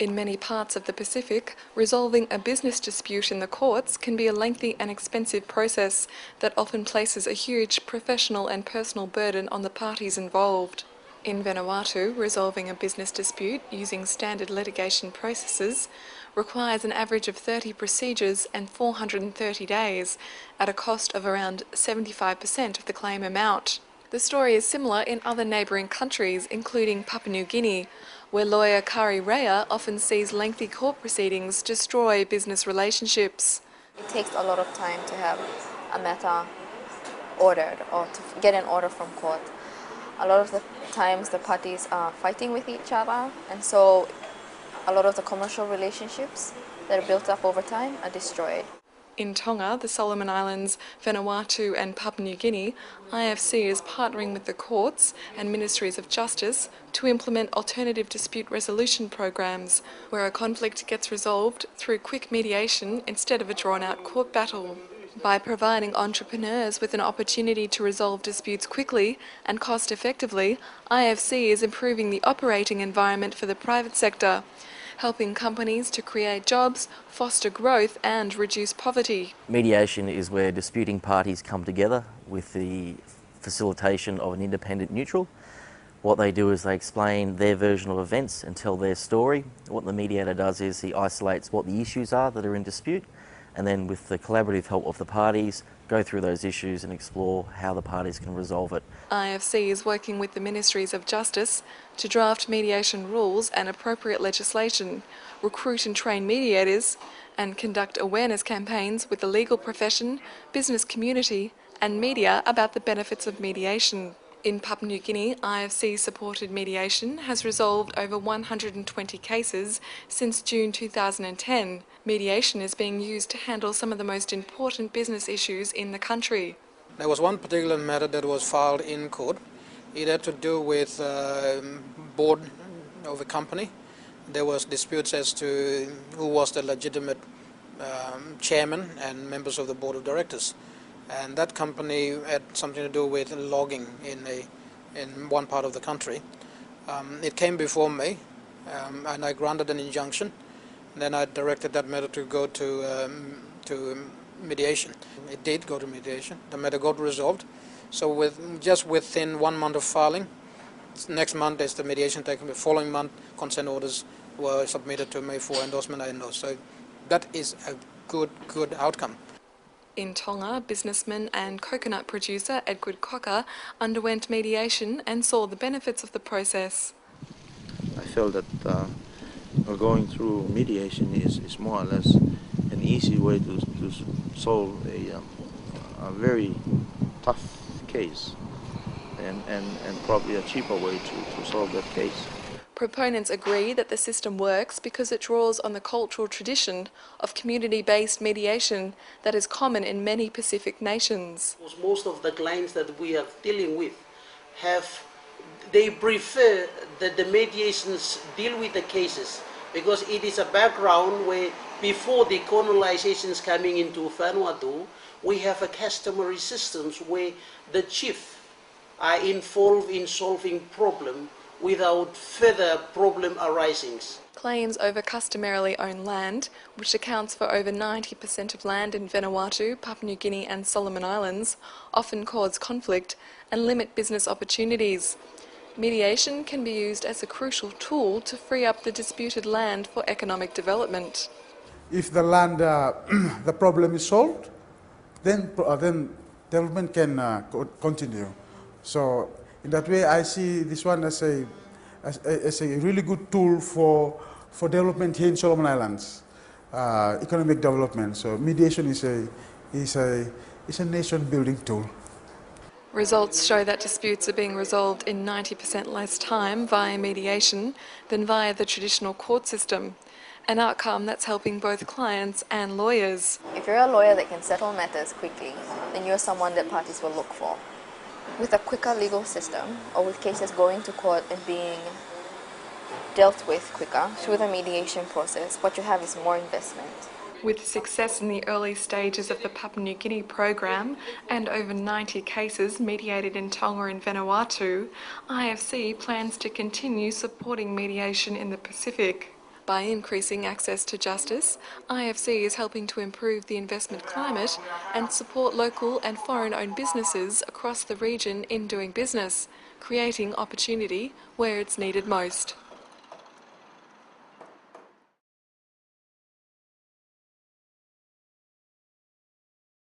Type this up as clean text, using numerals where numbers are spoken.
In many parts of the Pacific, resolving a business dispute in the courts can be a lengthy and expensive process that often places a huge professional and personal burden on the parties involved. In Vanuatu, resolving a business dispute using standard litigation processes requires an average of 30 procedures and 430 days, at a cost of around 75% of the claim amount. The story is similar in other neighbouring countries, including Papua New Guinea, where lawyer Kari Rea often sees lengthy court proceedings destroy business relationships. It takes a lot of time to have a matter ordered or to get an order from court. A lot of the times the parties are fighting with each other, and so a lot of the commercial relationships that are built up over time are destroyed. In Tonga, the Solomon Islands, Vanuatu and Papua New Guinea, IFC is partnering with the courts and ministries of justice to implement alternative dispute resolution programs where a conflict gets resolved through quick mediation instead of a drawn-out court battle. By providing entrepreneurs with an opportunity to resolve disputes quickly and cost-effectively, IFC is improving the operating environment for the private sector, helping companies to create jobs, foster growth and reduce poverty. Mediation is where disputing parties come together with the facilitation of an independent neutral. What they do is they explain their version of events and tell their story. What the mediator does is he isolates what the issues are that are in dispute, and then with the collaborative help of the parties, go through those issues and explore how the parties can resolve it. IFC is working with the Ministries of Justice to draft mediation rules and appropriate legislation, recruit and train mediators, and conduct awareness campaigns with the legal profession, business community and media about the benefits of mediation. In Papua New Guinea, IFC-supported mediation has resolved over 120 cases since June 2010. Mediation is being used to handle some of the most important business issues in the country. There was one particular matter that was filed in court. It had to do with board of a company. There was disputes as to who was the legitimate chairman and members of the board of directors. And that company had something to do with logging in one part of the country. It came before me, and I granted an injunction. Then I directed that matter to go to mediation. It did go to mediation. The matter got resolved. So just within 1 month of filing, next month is the mediation taken. The following month, consent orders were submitted to me for endorsement. I endorsed. So that is a good outcome. In Tonga, businessman and coconut producer Edward Cocker underwent mediation and saw the benefits of the process. I felt that going through mediation is more or less an easy way to solve a very tough case and probably a cheaper way to solve that case. Proponents agree that the system works because it draws on the cultural tradition of community-based mediation that is common in many Pacific nations. Most of the clients that we are dealing with they prefer that the mediations deal with the cases because it is a background where before the colonizations coming into Vanuatu, we have a customary systems where the chief are involved in solving problem without further problem arising. Claims over customarily owned land, which accounts for over 90% of land in Vanuatu, Papua New Guinea and Solomon Islands, often cause conflict and limit business opportunities. Mediation can be used as a crucial tool to free up the disputed land for economic development. If the land, the problem is solved, then development can continue. So in that way, I see this one as a really good tool for development here in Solomon Islands, economic development. So mediation is a nation-building tool. Results show that disputes are being resolved in 90% less time via mediation than via the traditional court system, an outcome that's helping both clients and lawyers. If you're a lawyer that can settle matters quickly, then you're someone that parties will look for. With a quicker legal system, or with cases going to court and being dealt with quicker through the mediation process, what you have is more investment. With success in the early stages of the Papua New Guinea program and over 90 cases mediated in Tonga and Vanuatu, IFC plans to continue supporting mediation in the Pacific. By increasing access to justice, IFC is helping to improve the investment climate and support local and foreign-owned businesses across the region in doing business, creating opportunity where it's needed most.